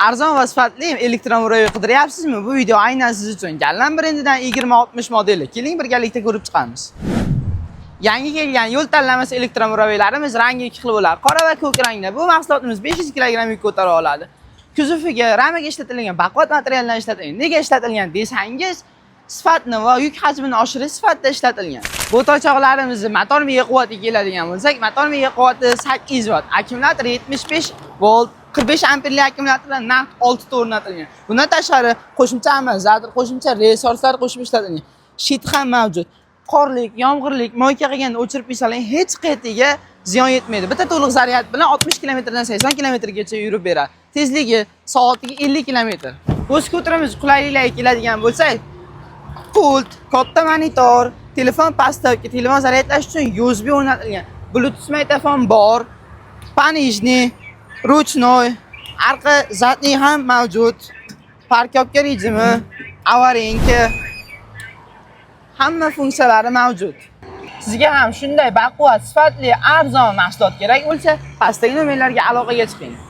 arzon va sifatli elektromobil qidiryapsizmi? Bu video aynan siz uchun. Gallan brendidan 2060 modeli. Keling birgalikda ko'rib chiqamiz. Yangi kelgan yo'l tanlamas elektromobillarimiz rangi ikki xil bo'ladi. Qora va ko'k rangda. Bu mahsulotimiz 500 kg yuk ko'tara oladi. Kuzoviga ramaga ishlatilgan baquvvat materialdan ishlatilgan. Nega ishlatilgan desangiz, sifatni va yuk hajmini oshirish sifatida ishlatilgan. Bu tochoqlarimizni motor mega quvvatiga keladigan bo'lsak, motor mega quvvati 8 volt, akkumulyator 75 volt, 45 amperli akkumulyatorlar naqd 6 ta o'rnatilgan. Bundan tashqari qo'shimcha amortizator, qo'shimcha resurslar qo'shib ishlatilgan. Shit ham mavjud. Qorlik, yomg'irlik, moyka qilganda o'chirib qo'ysalar hech qayerga ziyon yetmaydi. Bitta to'liq zaryad bilan 60 km dan 80 km gacha yurib beradi. Tezligi soatiga 50 km. Bu skuterimiz qulayliklariga keladigan bo'lsak, pult, katta monitor, telefon pastavka, telefon zaryadlash uchun USB o'rnatilgan. Bluetooth mikrofon bor, понижний, ручной, arqa zadniy ham mavjud. Parkovka rejimi, avarinka, hamma funksiyalari mavjud. Sizga ham shunday baquvvat, sifatli, arzon mahsulot kerak bo'lsa, pastdagi nomerlarga aloqaga chiqing.